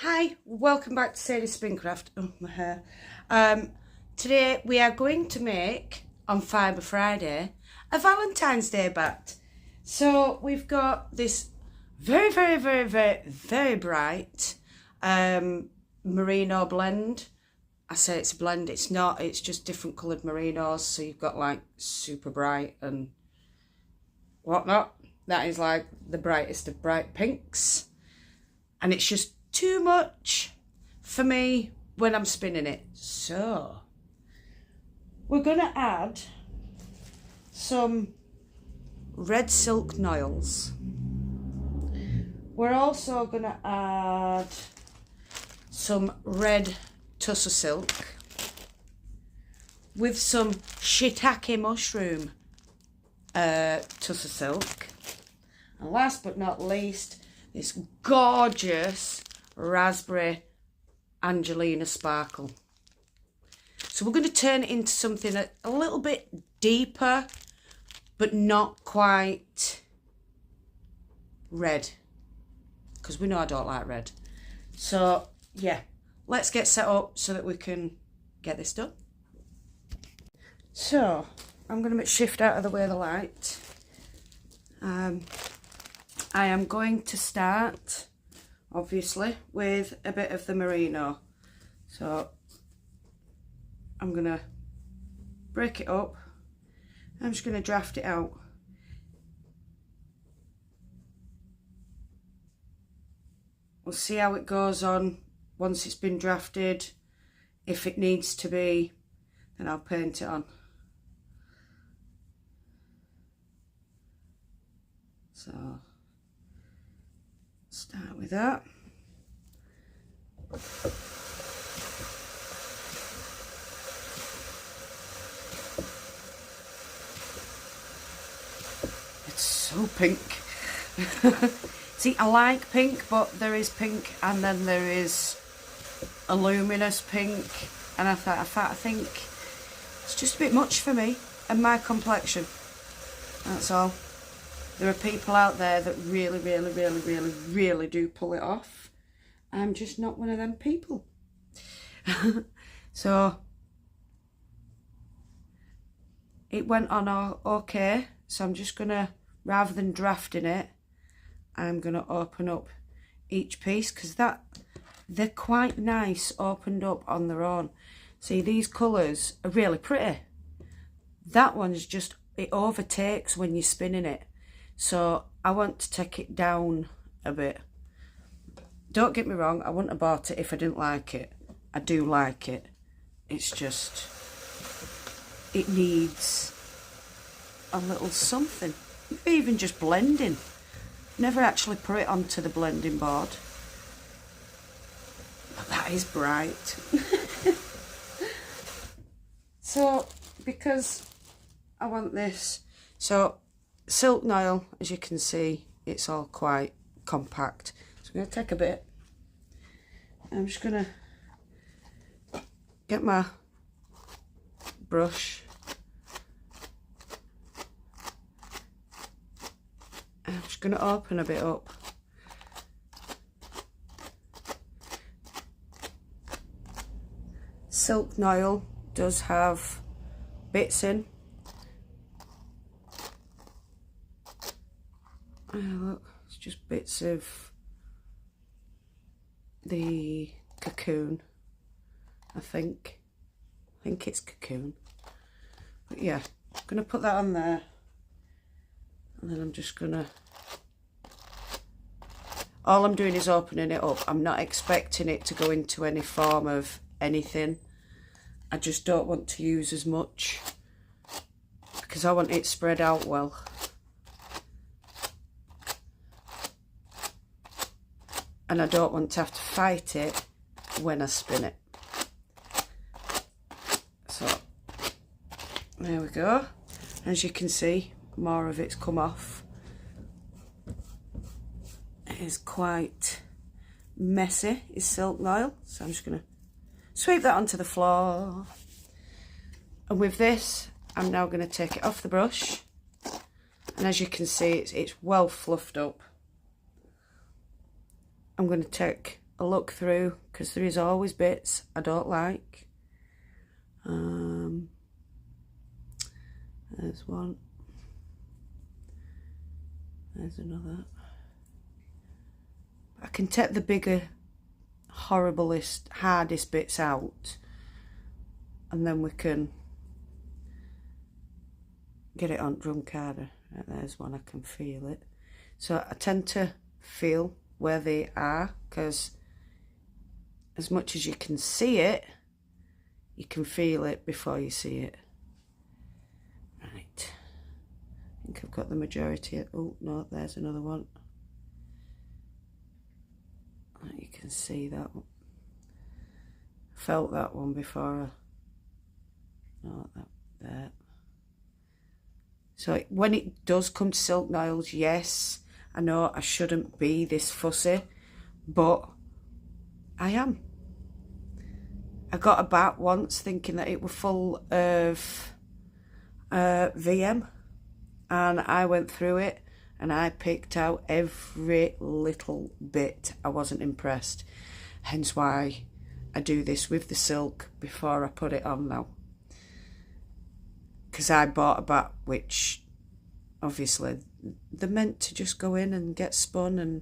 Hi, welcome back to Sadie's Spincraft. Oh, my hair. Today we are going to make, on Fibre Friday, a Valentine's Day bat. So we've got this very bright merino blend. I say it's a blend, it's not, it's just different coloured merinos. So you've got like super bright and whatnot. That is like the brightest of bright pinks. And it's just too much for me when I'm spinning it. So we're going to add some red silk noils. We're also going to add some red tussar silk with some shiitake mushroom tussar silk. And last but not least, this gorgeous raspberry Angelina sparkle. So we're going to turn it into something a little bit deeper, but not quite red, because we know I don't like red. So yeah, let's get set up so that we can get this done. So I'm going to shift out of the way of the light. I am going to start, obviously, with a bit of the merino. So I'm going to break it up. I'm just going to draft it out. We'll see how it goes on once it's been drafted. If it needs to be, then I'll paint it on. So start with that. It's so pink. See, I like pink, but there is pink and then there is a luminous pink, and I think it's just a bit much for me and my complexion. That's all. There are people out there that really do pull it off. I'm just not one of them people. So it went on okay. So I'm just gonna, rather than drafting it, I'm gonna open up each piece, because they're quite nice opened up on their own. See, these colours are really pretty. That one's just, it overtakes when you're spinning it. So I want to take it down a bit. Don't get me wrong, I wouldn't have bought it if I didn't like it. I do like it. It's just, it needs a little something. Maybe even just blending. Never actually put it onto the blending board. But that is bright. So, because I want this, so silk noil, as you can see, it's all quite compact. So I'm going to take a bit. I'm just going to get my brush. I'm just going to open a bit up. Silk noil does have bits in. Oh, look, it's just bits of the cocoon, I think it's cocoon, but yeah, I'm going to put that on there, and then I'm just going to, all I'm doing is opening it up. I'm not expecting it to go into any form of anything. I just don't want to use as much, because I want it spread out well. And I don't want to have to fight it when I spin it. So, there we go. As you can see, more of it's come off. It is quite messy, is silk noil. So I'm just going to sweep that onto the floor. And with this, I'm now going to take it off the brush. And as you can see, it's well fluffed up. I'm going to take a look through, because there is always bits I don't like. There's one. There's another. I can take the bigger, horriblest, hardest bits out, and then we can get it on drum carder. Right, there's one, I can feel it. So I tend to feel where they are, because as much as you can see it, you can feel it before you see it. Right, I think I've got the majority. Oh no, there's another one. You can see that one. Felt that one before. No, that there. So when it does come to silk nails, yes, I know I shouldn't be this fussy, but I am. I got a BATT once thinking that it was full of VM, and I went through it and I picked out every little bit. I wasn't impressed, hence why I do this with the silk before I put it on now. Because I bought a BATT which obviously they're meant to just go in and get spun and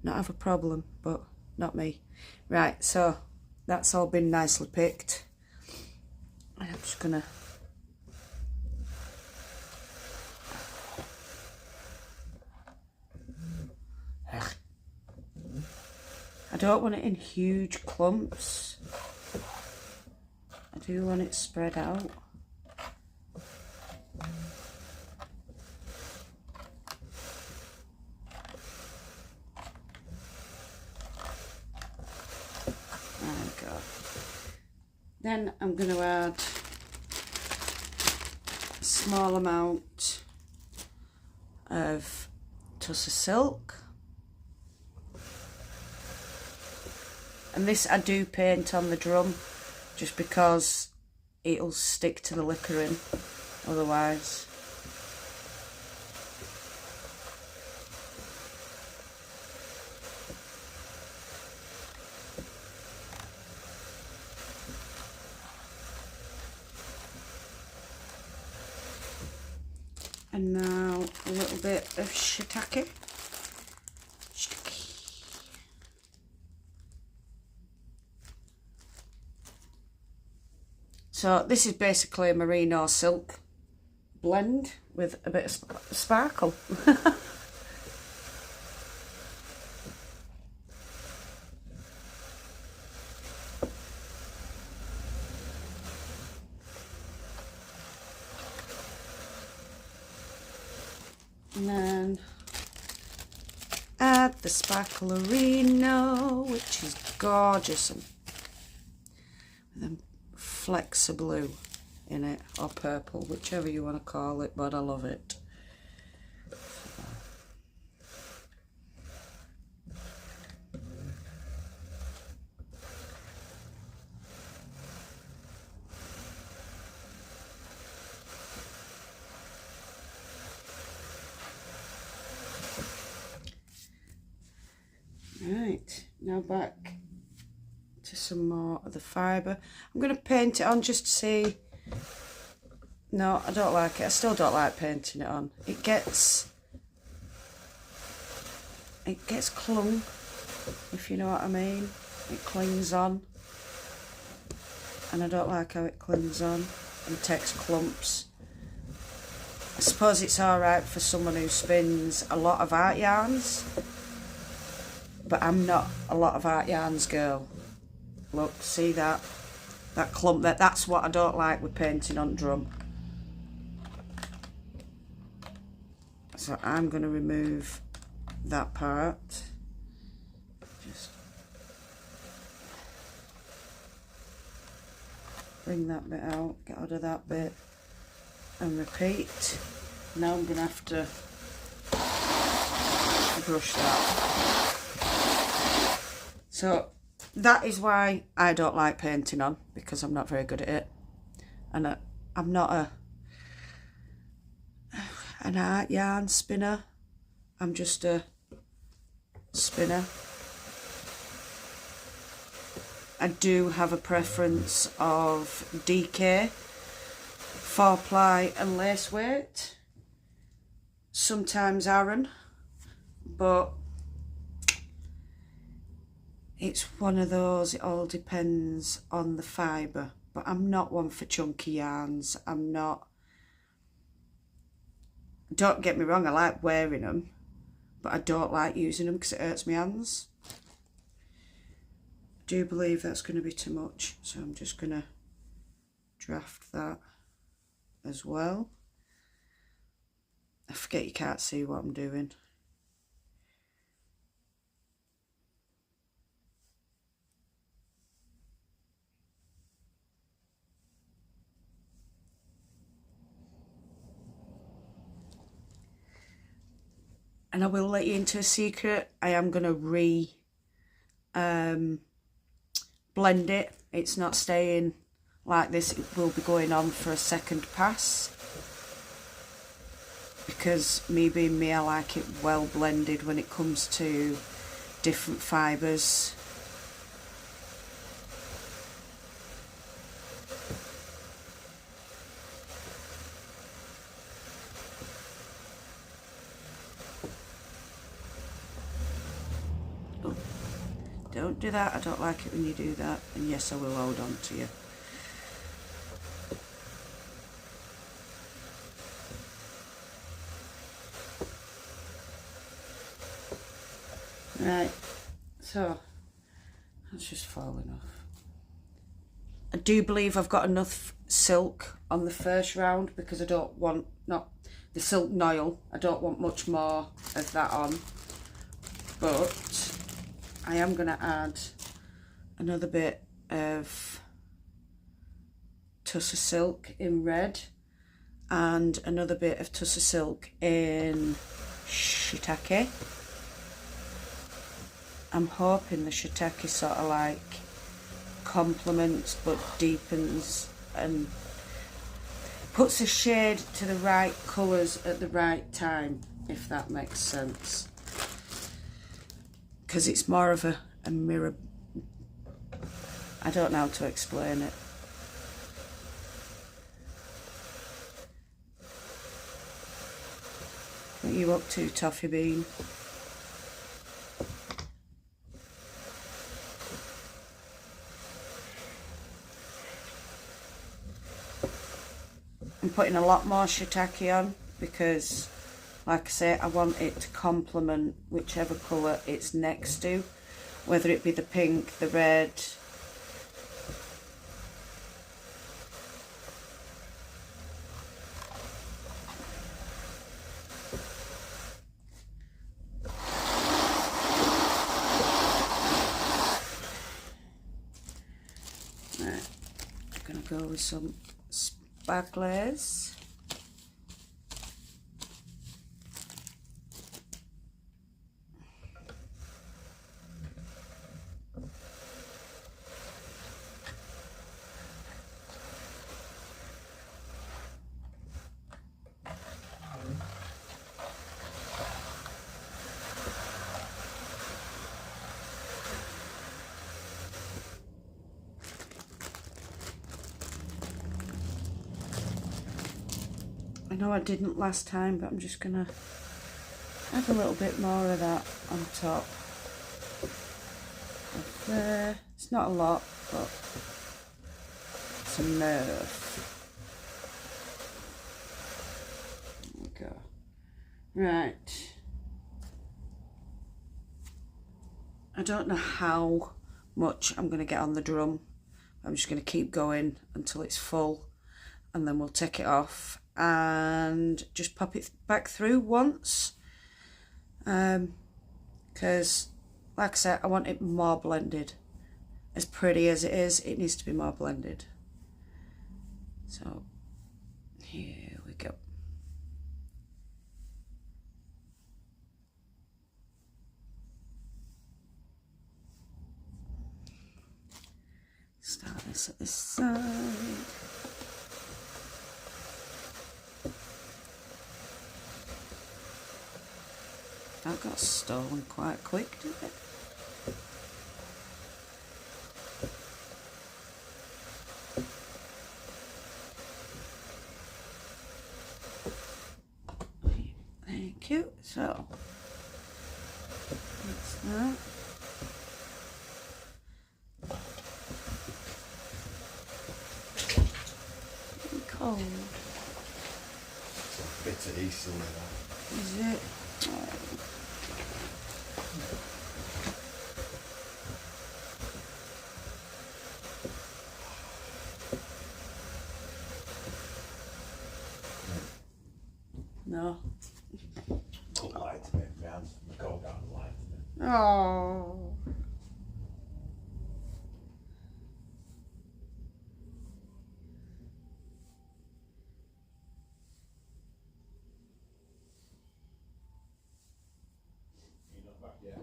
not have a problem, but not me. Right, so that's all been nicely picked. I'm just gonna I don't want it in huge clumps. I do want it spread out. There we go. Then I'm going to add a small amount of tussar silk. And this I do paint on the drum just because it'll stick to the liquoring otherwise. And now a little bit of shiitake. So this is basically a merino silk blend with a bit of sparkle. And then add the sparklerino, which is gorgeous, and with them flecks of blue in it, or purple, whichever you want to call it, but I love it. Right, now back to some more of the fibre. I'm going to paint it on just to see. No, I don't like it. I still don't like painting it on. It gets clung, if you know what I mean. It clings on, and I don't like how it clings on and takes clumps. I suppose it's alright for someone who spins a lot of art yarns, but I'm not a lot of art yarns girl. Look, see that clump there? That's what I don't like with painting on drum. So I'm going to remove that part. Just bring that bit out, get out of that bit, and repeat. Now I'm going to have to brush that. So that is why I don't like painting on, because I'm not very good at it, and I'm not an art yarn spinner. I'm just a spinner. I do have a preference of DK, 4-ply and lace weight, sometimes Aran, but it's one of those, it all depends on the fibre. But I'm not one for chunky yarns. I'm not, don't get me wrong, I like wearing them, but I don't like using them because it hurts my hands. I do believe that's going to be too much, so I'm just going to draft that as well. I forget you can't see what I'm doing. And I will let you into a secret. I am going to blend it. It's not staying like this. It will be going on for a second pass. Because me being me, I like it well blended when it comes to different fibres. Don't do that, I don't like it when you do that. And yes, I will hold on to you. Right, so that's just falling off. I do believe I've got enough silk on the first round because I don't want, not the silk noil, I don't want much more of that on. But I am going to add another bit of tussar silk in red and another bit of tussar silk in shiitake. I'm hoping the shiitake sort of like complements but deepens and puts a shade to the right colours at the right time, if that makes sense. Because it's more of a mirror. I don't know how to explain it. What are you up to, Toffee Bean? I'm putting a lot more shiitake on because, like I say, I want it to complement whichever colour it's next to, whether it be the pink, the red. Right, I'm going to go with some sparklers. I know I didn't last time, but I'm just going to add a little bit more of that on top of there. It's not a lot, but it's enough. There we go. Right. I don't know how much I'm going to get on the drum. I'm just going to keep going until it's full, and then we'll take it off and just pop it back through once, because like I said, I want it more blended. As pretty as it is, it needs to be more blended. So here we go. Start this at this side. That got stolen quite quick, didn't it? So, that's that. Cold. It's a bit of easily that. Is it? No. Don't lie to me, man. Go down and lie to me. Oh. You're not back yet?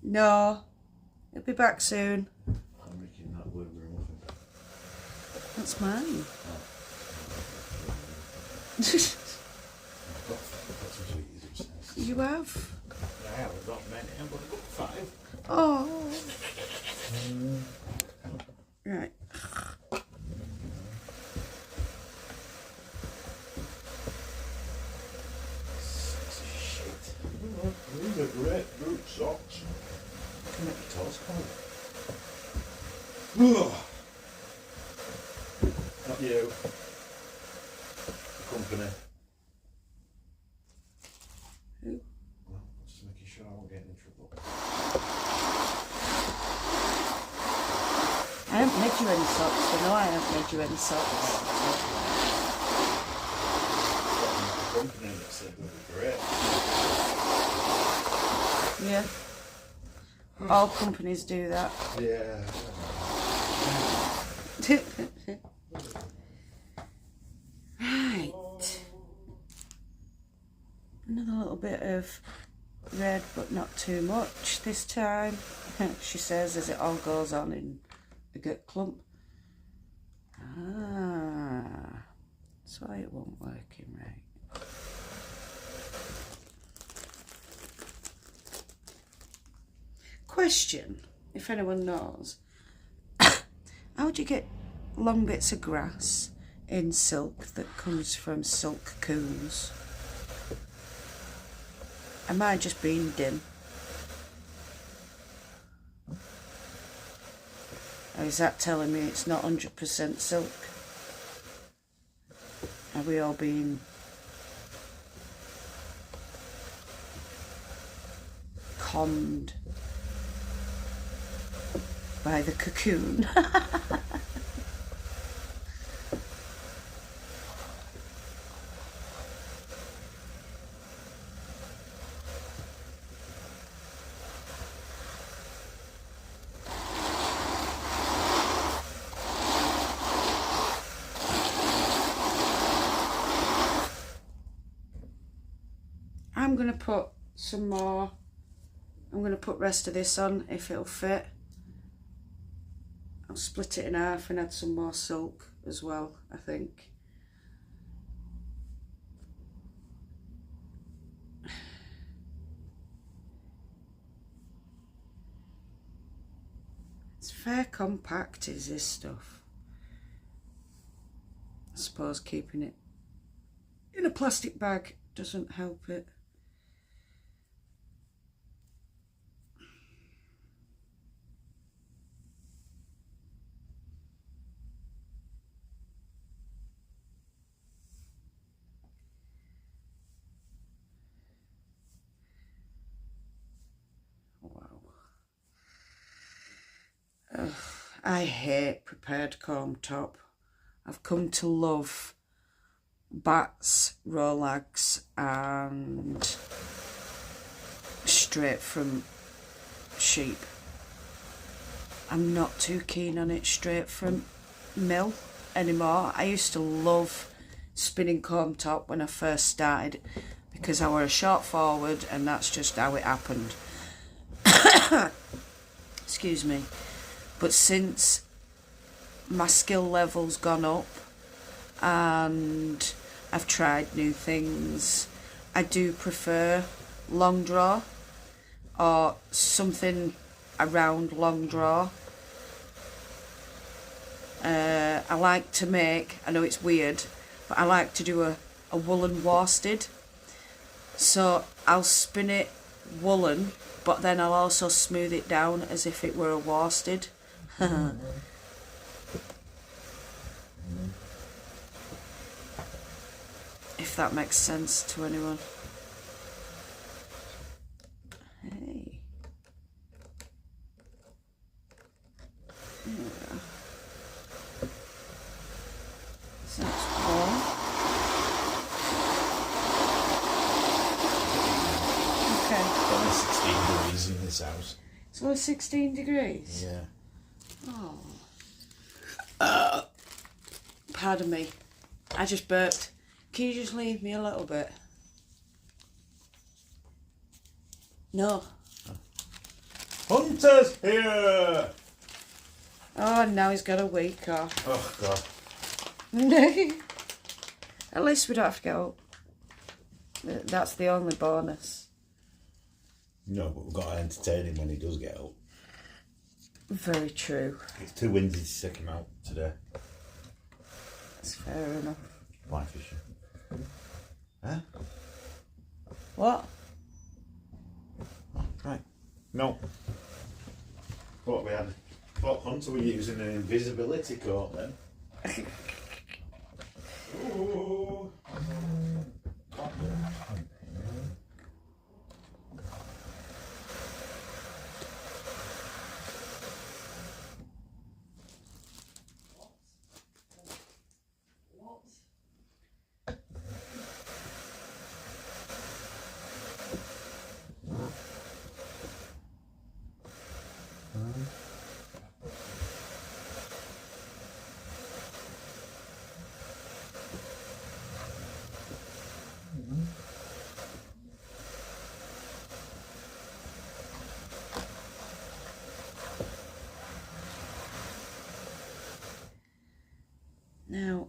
No. He'll be back soon. I'm making that blueberry muffin. That's mine. I've got some sweeties upstairs. You have? I haven't got many, I've got 5. Oh. Right. Sexy shit. These are great boot socks. Can make your toes cold. Not you. Company. Who? Well, just making sure I won't get in trouble. I haven't made you any socks. You know I haven't made you any socks. Company that said they were great. Yeah. All companies do that. Yeah. Right. Another little bit of red, but not too much this time. She says as it all goes on in a good clump. Ah, that's why it won't working right. Question, if anyone knows, how do you get long bits of grass in silk that comes from silk cocoons? Am I just being dim? Or is that telling me it's not 100% silk? Are we all being conned by the cocoon? I'm going to put some more, I'm going to put rest of this on if it'll fit. I'll split it in half and add some more silk as well, I think. It's fair compact, is this stuff. I suppose keeping it in a plastic bag doesn't help it. Ugh, I hate prepared comb top. I've come to love BATT's, Rolex and straight from sheep. I'm not too keen on it straight from mill anymore. I used to love spinning comb top when I first started because I were a short forward and that's just how it happened. Excuse me. But since my skill level's gone up and I've tried new things, I do prefer long draw or something around long draw. I like to make, I know it's weird, but I like to do a woolen worsted So I'll spin it woolen, but then I'll also smooth it down as if it were a worsted. If that makes sense to anyone. Hey. Yeah. So that's one. Okay. It's only 16 degrees in this house. It's only 16 degrees? Yeah. Oh. Pardon me. I just burped. Can you just leave me a little bit? No. Hunter's here! Oh, now he's got a week off. Oh, God. At least we don't have to get up. That's the only bonus. No, but we've got to entertain him when he does get up. Very true. It's too windy to take him out today. That's fair enough. Fly fishing. Huh? What? Oh, right. No. Thought Hunter were using an invisibility coat then. Ooh. Now,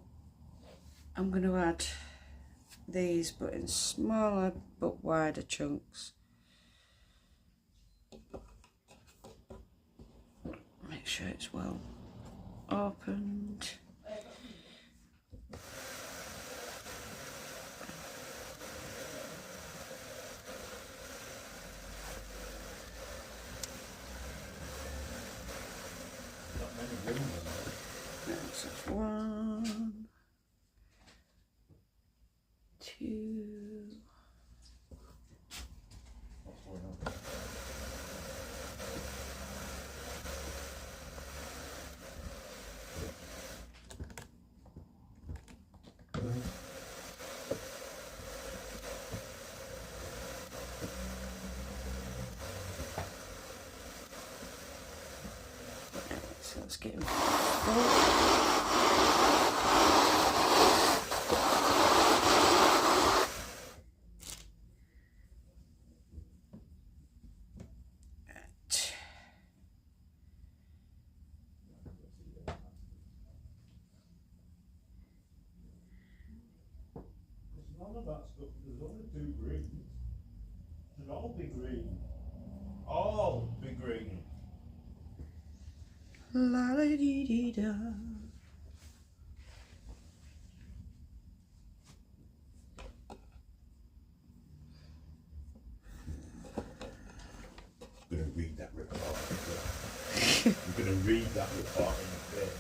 I'm going to add these, but in smaller but wider chunks. Make sure it's well opened. That's 1, 2. So let's get him full. None of that stuff. There's only 2 greens. Should all be green. All be green. La la dee dee da. I'm going to read that report. I'm going to read that report in a bit.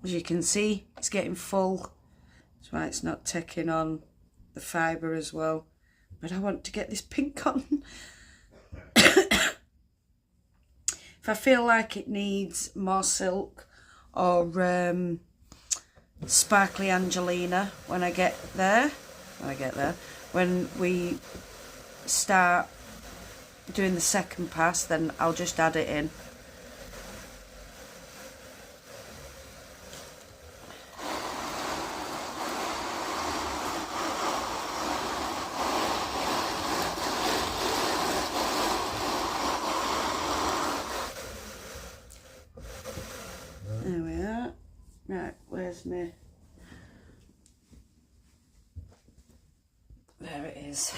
As you can see, it's getting full. That's why it's not taking on the fibre as well. But I want to get this pink on. If I feel like it needs more silk or sparkly Angelina when we start doing the second pass, then I'll just add it in. There we are. Right, where's my is.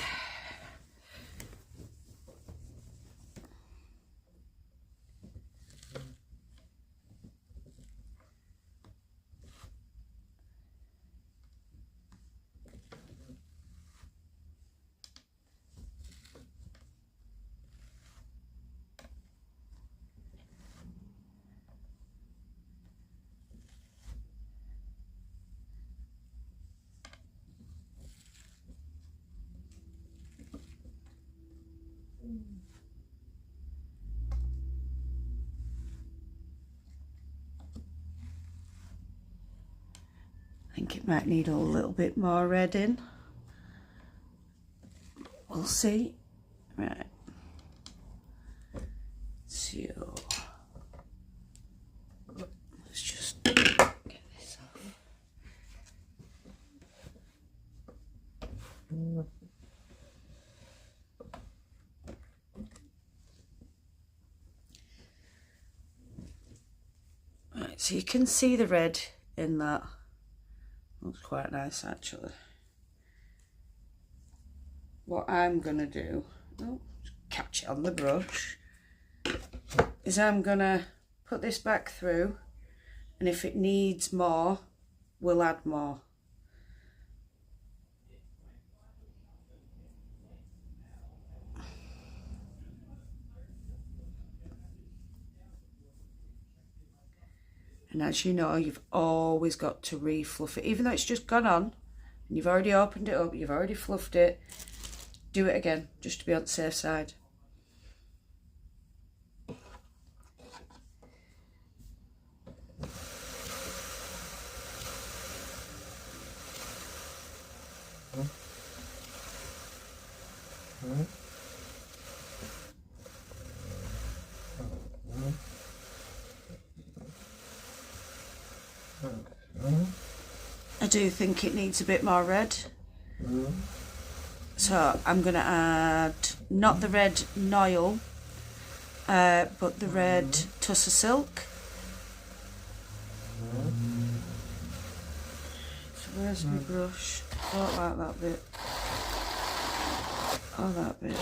I think it might need a little bit more red in. We'll see. Right. So let's just get this off. Right, so you can see the red in that. Looks quite nice actually. What I'm gonna do, catch it on the brush, is I'm gonna put this back through, and if it needs more, we'll add more. And as you know, you've always got to re-fluff it. Even though it's just gone on, and you've already opened it up, you've already fluffed it, do it again, just to be on the safe side. I do think it needs a bit more red. So I'm going to add not the red Noil, but the red Tussar Silk. So where's my brush? I don't like that bit. Oh, that bit.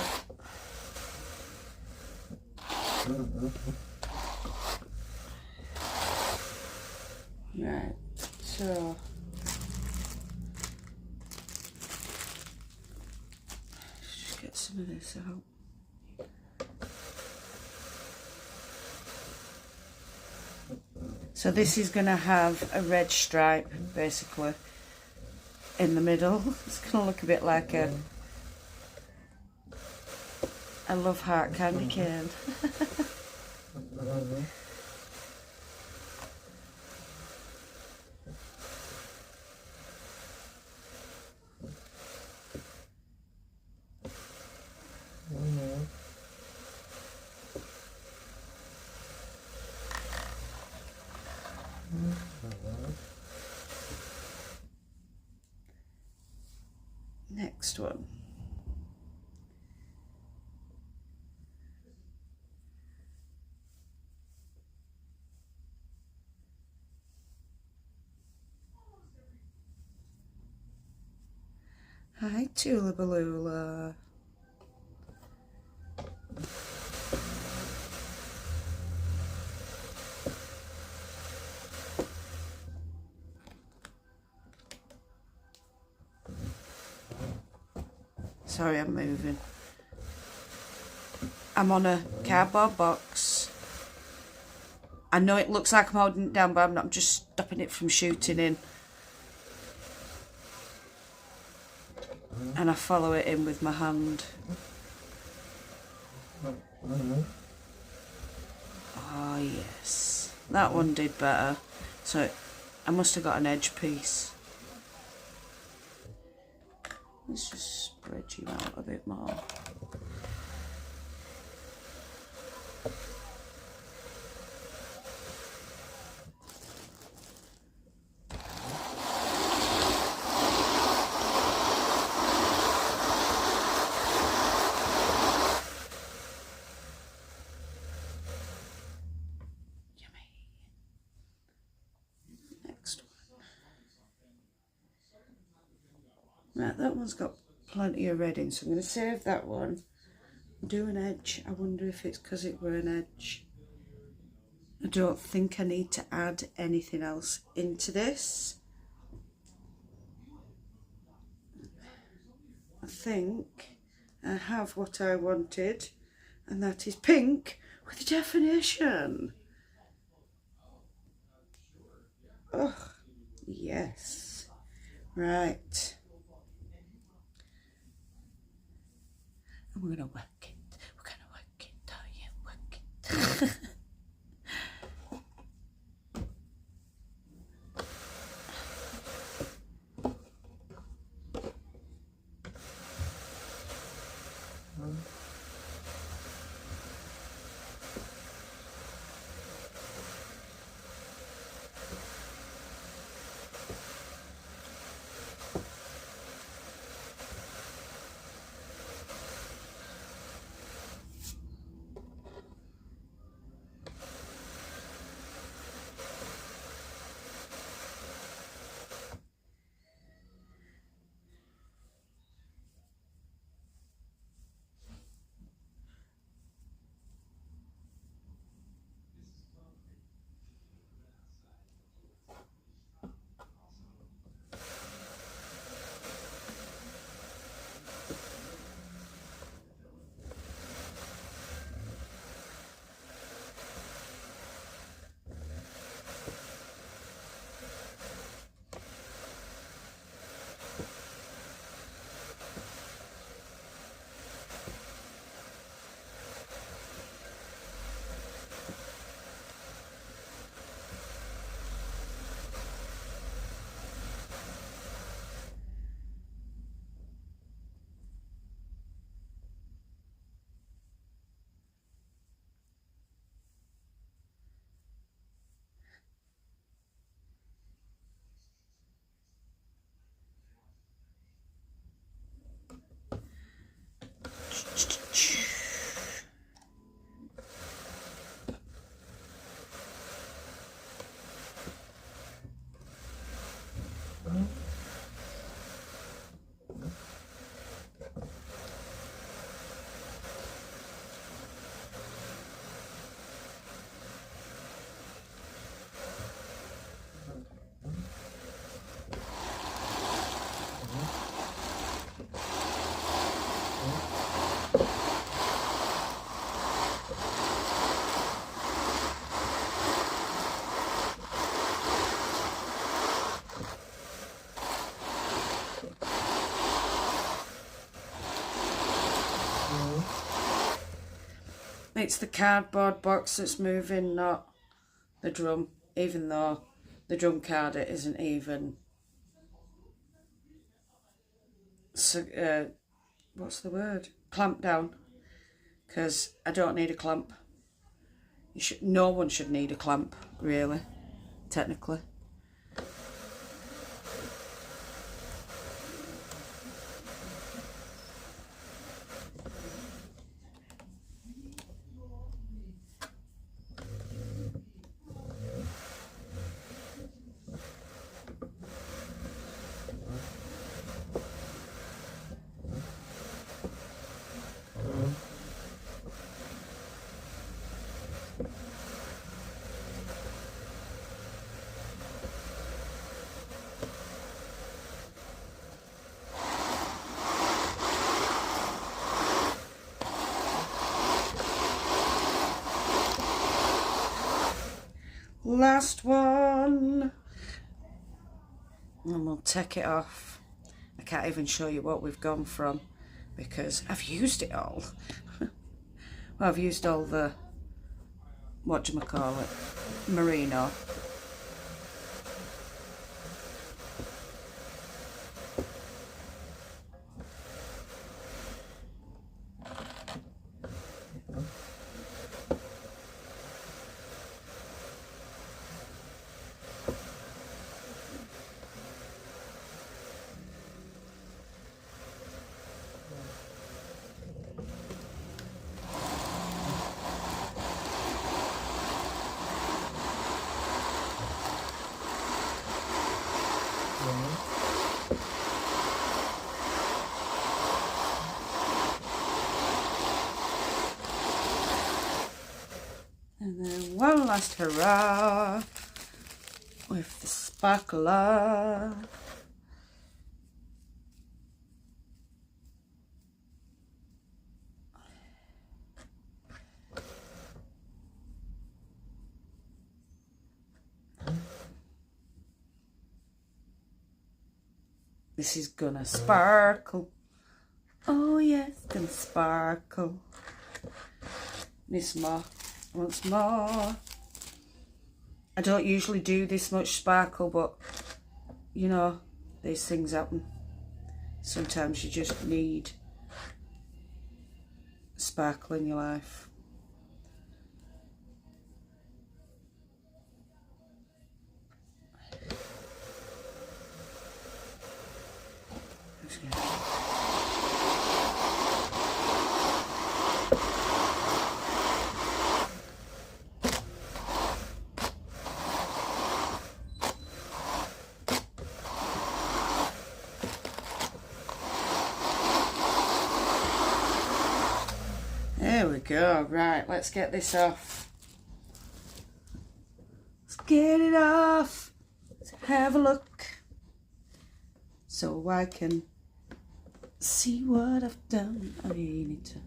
Right, so let's just get some of this out. So this is going to have a red stripe basically in the middle. It's going to look a bit like a love heart candy cane. Next one. Hi, Tula Balula. Sorry, I'm moving. I'm on a cardboard box. I know it looks like I'm holding it down, but I'm not. I'm just stopping it from shooting in. And I follow it in with my hand. Oh yes, that one did better. So I must have got an edge piece. Let's just spread you out a bit more. Right, that one's got plenty of red in, so I'm going to save that one. Do an edge. I wonder if it's because it were an edge. I don't think I need to add anything else into this. I think I have what I wanted, and that is pink with definition. Oh, yes. Right. And we're going to work it. We're going to work it. Oh, yeah, work it. It's the cardboard box that's moving, not the drum, even though the drum card isn't even, what's the word? Clamped down, because I don't need a clamp. No one should need a clamp, really, technically. Last one, and we'll take it off. I can't even show you what we've gone from because I've used it all. Well, I've used all the, whatchamacallit, merino. one last hurrah with the sparkler. This is gonna sparkle. Oh yes, gonna sparkle. Need some more. I want some more. I don't usually do this much sparkle, but you know, these things happen. Sometimes you just need sparkle in your life. There we go. Right, let's get this off. Let's get it off. Let's have a look so I can see what I've done. Oh, you need to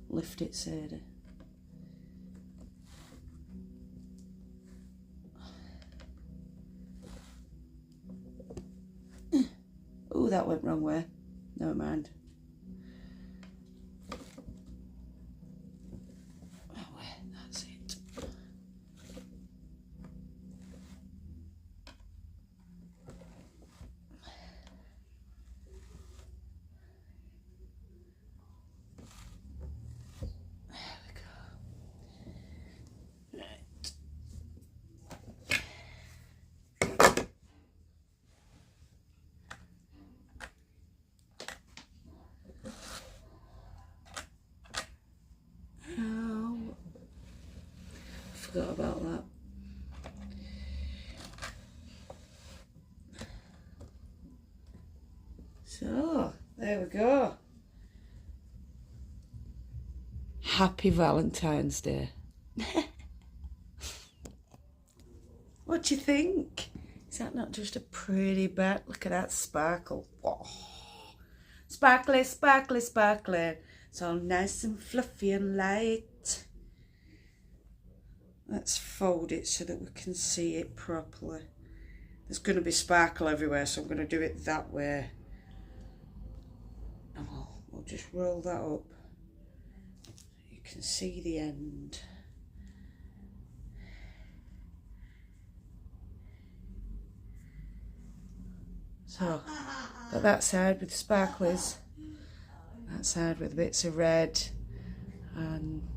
lift it, Sadie. Oh, that went wrong way. Never mind. Forgot about that. So, there we go. Happy Valentine's Day. What do you think? Is that not just a pretty bat? Look at that sparkle. Oh. Sparkly, sparkly, sparkly. It's all nice and fluffy and light. Let's fold it so that we can see it properly. There's going to be sparkle everywhere, so I'm going to do it that way. And we'll just roll that up. You can see the end. So, got that side with the sparklers, that side with bits of red and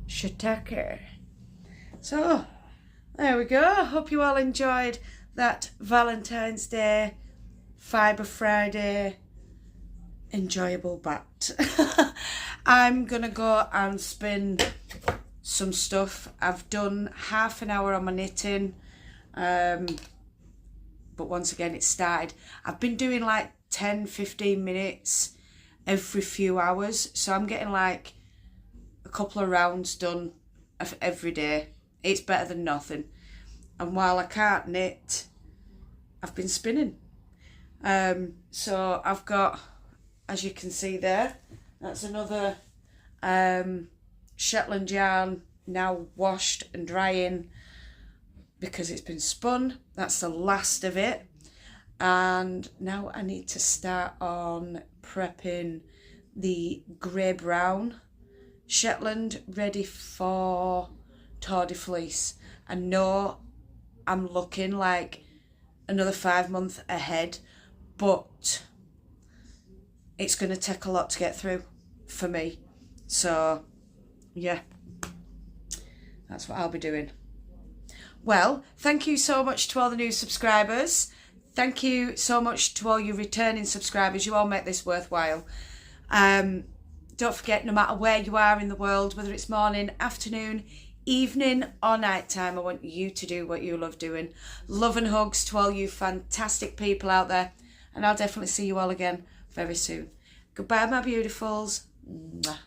shiitake. So, there we go. Hope you all enjoyed that Valentine's Day, Fibre Friday, enjoyable bat. I'm going to go and spin some stuff. I've done half an hour on my knitting, but once again it started. I've been doing like 10-15 minutes every few hours, so I'm getting like a couple of rounds done every day. It's better than nothing. And while I can't knit, I've been spinning. So I've got, as you can see there, that's another Shetland yarn now washed and drying because it's been spun. That's the last of it. And now I need to start on prepping the grey brown Shetland ready for Tour de Fleece. I know I'm looking like another 5 months ahead, but it's going to take a lot to get through for me. So yeah, that's what I'll be doing. Well, thank you so much to all the new subscribers. Thank you so much to all you returning subscribers. You all make this worthwhile. Don't forget, no matter where you are in the world, whether it's morning, afternoon, evening or night time, I want you to do what you love doing. Love and hugs to all you fantastic people out there, and I'll definitely see you all again very soon. Goodbye, my beautifuls. Mwah.